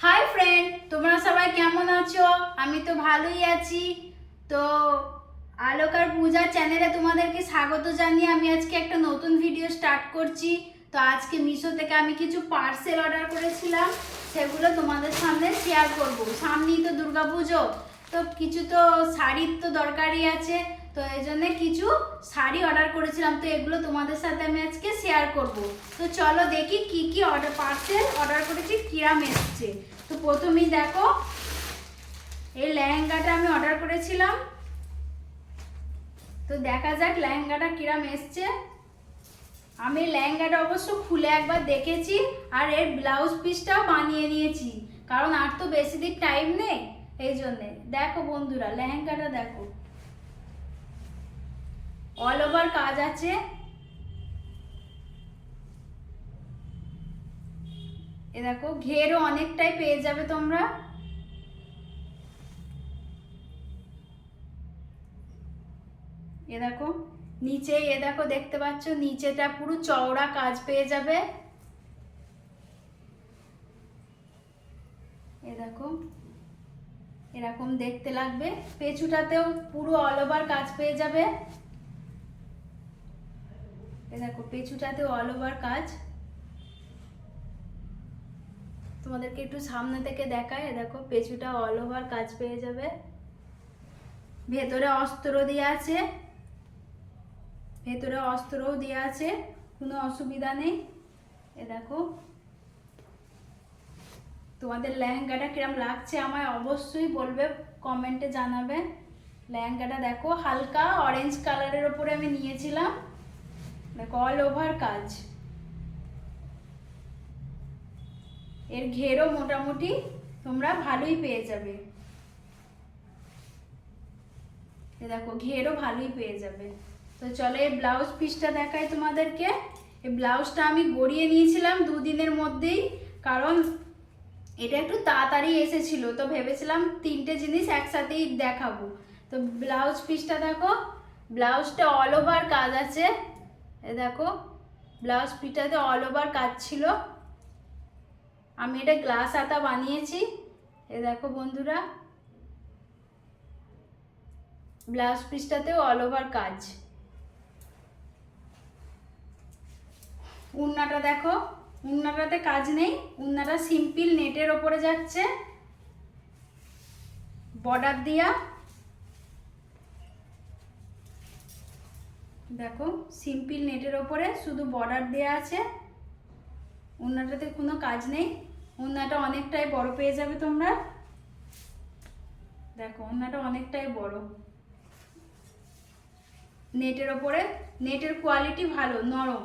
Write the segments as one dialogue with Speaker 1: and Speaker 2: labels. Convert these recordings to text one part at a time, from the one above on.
Speaker 1: Hi friend, তোমরা সবাই কেমন আছো? আমি তো ভালোই আছি। তো আলোকার পূজা চ্যানেলে তোমাদেরকে স্বাগত জানিয়ে আমি আজকে একটা নতুন ভিডিও স্টার্ট করছি। তো আজকে মিশো থেকে আমি কিছু পার্সেল অর্ডার করেছিলাম, সেগুলো তোমাদের সামনে শেয়ার করব। সামনেই তো দুর্গাপুজো, তো কিছু তো শাড়ির তো দরকারই আছে। তো এই জন্য কিছু শাড়ি অর্ডার করেছিলাম, তো এগুলো তোমাদের সাথে আমি আজকে শেয়ার করব। তো চলো দেখি কি কি পার্সেল অর্ডার করেছি, কিরাম এসছে। তো প্রথমেই দেখো, এই লেহেঙ্গাটা আমি অর্ডার করেছিলাম। তো দেখা যাক লেহেঙ্গাটা কিরাম এসছে। আমি লেহেঙ্গাটা অবশ্য খুলে একবার দেখেছি, আর এর ব্লাউজ পিসটাও বানিয়ে নিয়েছি, কারণ আর তো বেশি দিন টাইম নেই। এই জন্যে দেখো বন্ধুরা, লেহেঙ্গাটা দেখো, অল ওভার কাজ আছে। এ দেখো, ঘেরও অনেকটাই পেয়ে যাবে তোমরা। এ দেখো নিচে, এ দেখো দেখতে পাচ্ছ, নিচেটা পুরো চওড়া কাজ পেয়ে যাবে। এ দেখো এরকম দেখতে লাগবে। পেছুটাতেও পুরো অল ওভার কাজ পেয়ে যাবে। এ দেখো পেছুটাতেও অল ওভার কাজ। তোমাদেরকে একটু সামনে থেকে দেখায়। এ দেখো পেছুটা অল ওভার কাজ পেয়ে যাবে। ভেতরে অস্ত্র দেওয়া আছে, ভেতরে অস্ত্রও দেওয়া আছে, কোনো অসুবিধা নেই। এ দেখো, তোমাদের লেহেঙ্গাটা কিরম লাগছে আমায় অবশ্যই বলবে, কমেন্টে জানাবে। লেহেঙ্গাটা দেখো হালকা অরেঞ্জ কালারের ওপরে আমি নিয়েছিলাম। দেখো অল ওভার কাজ। এর ঘেরও মোটামুটি তোমরা ভালোই পেয়ে যাবে। দেখো ঘেরও ভালোই পেয়ে যাবে। তো চলো এই ব্লাউজ পিসটা দেখাই তোমাদেরকে। এই ব্লাউজটা আমি গড়িয়ে নিয়েছিলাম দুদিনের মধ্যেই, কারণ এটা একটু তাড়াতাড়ি এসেছিল, তো ভেবেছিলাম তিনটে জিনিস একসাথেই দেখাবো। তো ব্লাউজ পিসটা দেখো, ব্লাউজটা অল ওভার কাজ আছে। এ দেখো ব্লাউজ পিসটাতে অল ওভার কাজ ছিল। আমি এটা গ্লাস হাতা বানিয়েছি। এ দেখো বন্ধুরা, ব্লাউজ পিসটাতেও অল ওভার কাজ। উন্নাটা দেখো, উন্নাটাতে কাজ নেই, উন্নাটা সিম্পল নেটের ওপরে যাচ্ছে, বর্ডার দিয়া। দেখো সিম্পল নেটের ওপরে শুধু বর্ডার দেওয়া আছে, উন্নাটাতে কোনো কাজ নেই। উন্নাটা অনেকটাই বড় পেয়ে যাবে তোমরা। দেখো উন্নাটা অনেকটাই বড়, নেটের ওপরে, নেটের কোয়ালিটি ভালো, নরম।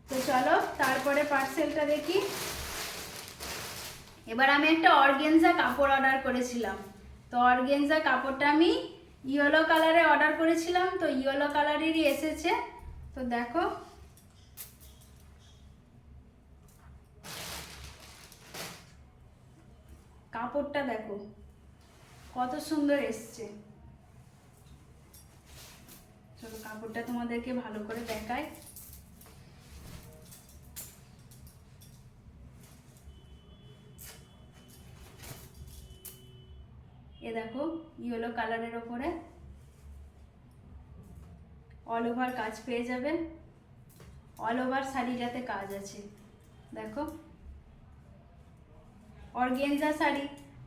Speaker 1: তো চলো তারপরে পার্সেলটা দেখি। এবার আমি একটা অর্গেনজা কাপড় অর্ডার করেছিলাম। তো অর্গেনজা কাপড়টা আমি ইয়েলো কালারে অর্ডার করেছিলাম, তো ইয়েলো কালারেরই এসেছে। তো দেখো কাপড়টা দেখো কত সুন্দর এসছে। চলো কাপড়টা তোমাদেরকে ভালো করে দেখাই। এ দেখো ইয়েলো কালারের ওপরে অল ওভার কাজ পেয়ে যাবে। অল ওভার শাড়িটাতে কাজ আছে। দেখো অর্গেনজা শাড়ি,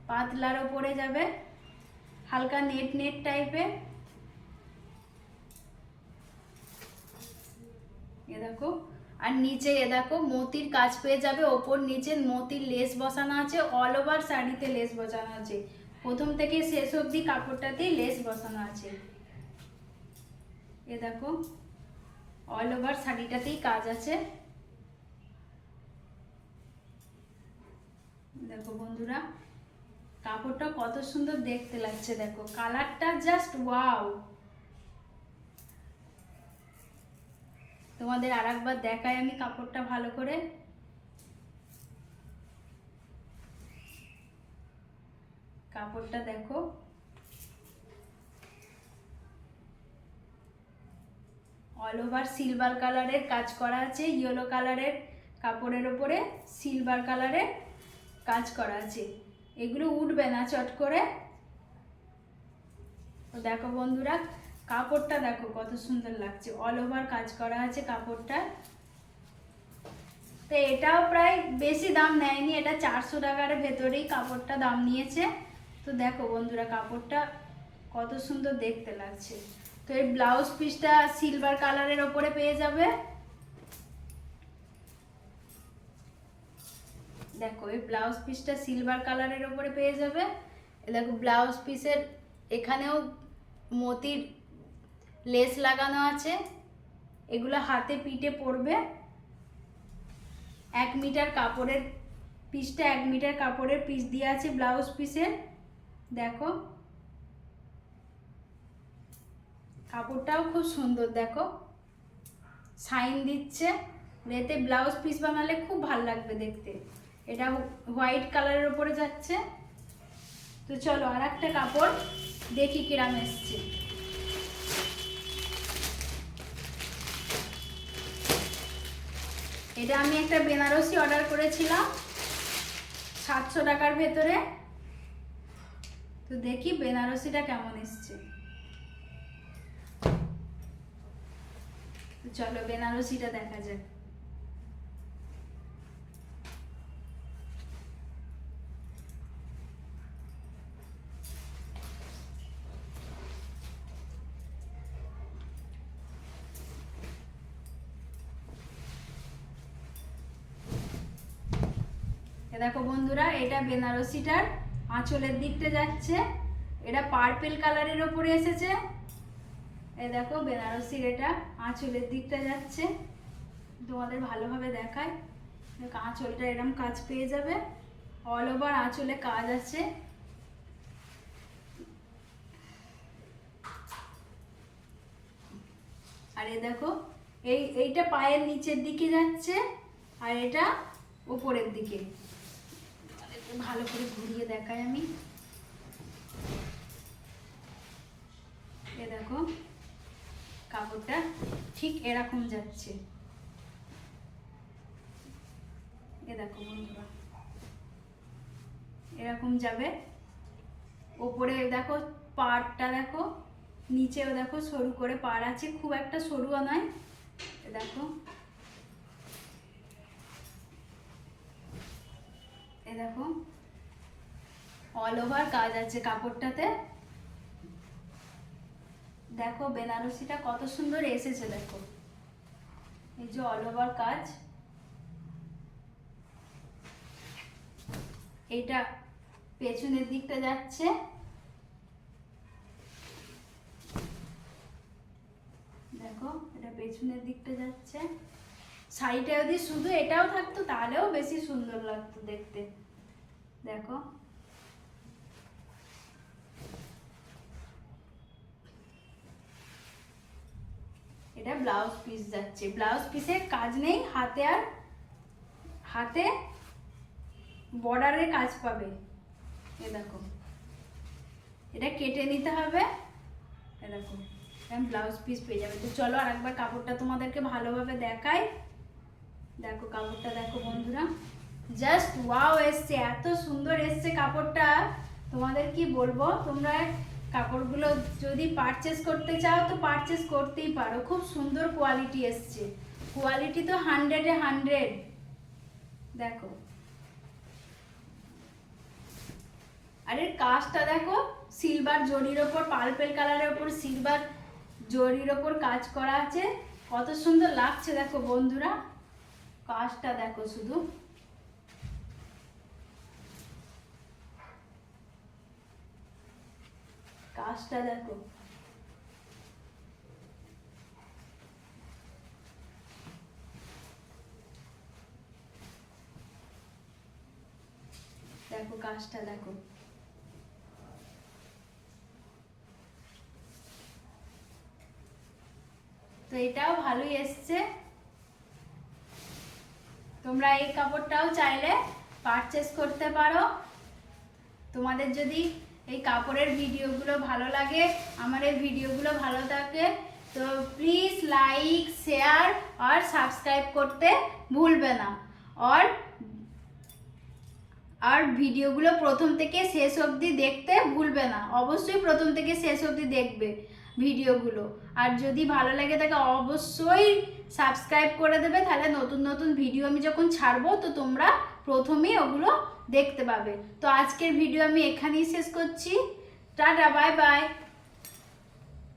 Speaker 1: পাতলার ওপরে যাবে, হালকা নেট নেট টাইপের। এ দেখো, আর নিচে এ দেখো মতির কাজ পেয়ে যাবে। ওপর নিচে মতির লেস বসানো আছে, অল ওভার শাড়িতে লেস বসানো আছে, প্রথম থেকে শেষ অবধি কাপড়টাতেই লেস বসানো আছে। এ দেখো অল ওভার শাড়িটাতেই কাজ আছে। দেখো বন্ধুরা কাপড়টা কত সুন্দর দেখতে লাগছে, দেখো কালারটা জাস্ট ওয়াও। তোমাদের আর একবার দেখাই আমি কাপড়টা ভালো করে। কাপড়টা দেখো অল ওভার সিলভার কালারের কাজ করা আছে, ইয়েলো কালারের কাপড়ের ওপরে সিলভার কালারের কাজ করা আছে, এগুলো উঠবে না চট করে। তো দেখো বন্ধুরা, কাপড়টা দেখো কত সুন্দর লাগছে, অল ওভার কাজ করা আছে কাপড়টা। তো এটাও প্রায় বেশি দাম নেয়নি, এটা 400 টাকার ভেতরেই কাপড়টা দাম নিয়েছে। তো দেখো বন্ধুরা, কাপড়টা কত সুন্দর দেখতে লাগছে। তো এই ব্লাউজ পিসটা সিলভার কালারের ওপরে পেয়ে যাবে। দেখো এই ব্লাউজ পিসটা সিলভার কালারের ওপরে পেয়ে যাবে। দেখো ব্লাউজ পিসের এখানেও মতির লেস লাগানো আছে, এগুলো হাতে পিঠে পরবে। 1 মিটার কাপড়ের পিসটা 1 মিটার কাপড়ের পিস দিয়ে আছে ব্লাউজ পিসের। দেখো কাপড়টাও খুব সুন্দর, দেখো শাইন দিচ্ছে। এতে ব্লাউজ পিস বানালে খুব ভালো লাগবে দেখতে। এটা হোয়াইট কালারের উপরে যাচ্ছে। তো চলো আর একটা কাপড় দেখি কিরাম এসছে। এটা আমি একটা বেনারসি অর্ডার করেছিলাম 700 টাকার ভেতরে। তো দেখি বেনারসিটা কেমন এসছে। চলো বেনারসিটা দেখা যাক। দেখো বন্ধুরা, এটা বেনারসিটার আঁচলের দিকটা যাচ্ছে, এটা পার্পল কালারের ওপরে এসেছে। এই দেখো বেনারসির এটা আঁচলের দিকটা যাচ্ছে, তোমাদের ভালোভাবে দেখায়। দেখো আঁচলটা এরকম কাজ পেয়ে যাবে, অল ওভার আঁচলে কাজ আছে। আর এই দেখো এইটা পায়ের নিচের দিকে যাচ্ছে, আর এটা উপরের দিকে। ভালো করে ঘুরিয়ে দেখাই আমি। এ দেখো কাপড়টা ঠিক এরকম যাচ্ছে। এ দেখো বন্ধুরা, এরকম যাবে। ওপরে দেখো পাড়টা দেখো, নিচেও দেখো সরু করে পাড় আছে, খুব একটা সরুও নয়। দেখো এ দেখো অল ওভার কাজ আছে কাপড়টাতে। দেখো বেনারসিটা কত সুন্দর এসেছে, দেখো এই যে অল ওভার কাজ। এটা পেছনের দিকটা যাচ্ছে, দেখো এটা পেছনের দিকটা যাচ্ছে। শাড়িটা যদি শুধু এটাও থাকতো তাহলেও বেশি সুন্দর লাগতো দেখতে। দেখো এটা ব্লাউজ পিস যাচ্ছে, ব্লাউজ পিসের কাজ নেই, হাতে আর হাতে বর্ডারের কাজ পাবে। এ দেখো এটা কেটে নিতে হবে। এ দেখো ব্লাউজ পিস পেয়ে যাবে। তো চলো আর একবার কাপড়টা তোমাদেরকে ভালোভাবে দেখাই। দেখো কাপড়টা দেখো বন্ধুরা, জাস্ট ওয়াও এসছে, এত সুন্দর এসছে কাপড়টা, তোমাদের কি বলবো। তোমরা কাপড়গুলো যদি পারচেস করতে চাও তো পারচেস করতেই পারো, খুব সুন্দর কোয়ালিটি এসছে, কোয়ালিটি তো 100-এ 100। দেখো আর এর কাজটা দেখো, সিলভার জরির ওপর, পার্পল কালারের ওপর সিলভার জরির ওপর কাজ করা আছে, কত সুন্দর লাগছে দেখো বন্ধুরা। কাজটা দেখো শুধু, কাজটা দেখো। দেখো কাজটা দেখো। তো এটাও ভালোই এসছে। তোমরা এই কাপড়টাও চাইলে পারচেস করতে পারো। তোমাদের যদি এই কাপড়ের ভিডিওগুলো ভালো লাগে, আমার এই ভিডিওগুলো ভালো থাকে, তো প্লিজ লাইক শেয়ার আর সাবস্ক্রাইব করতে ভুলবে না। আর ভিডিওগুলো প্রথম থেকে শেষ অবধি দেখতে ভুলবে না, অবশ্যই প্রথম থেকে শেষ অবধি দেখবে ভিডিওগুলো। আর যদি ভালো লাগে তাকে অবশ্যই সাবস্ক্রাইব করে দেবে, তাহলে নতুন নতুন ভিডিও আমি যখন ছাড়বো তো তোমরা প্রথমেই ওগুলো দেখতে পাবে। তো আজকের ভিডিও আমি এখানেই শেষ করছি। Tata, bye bye.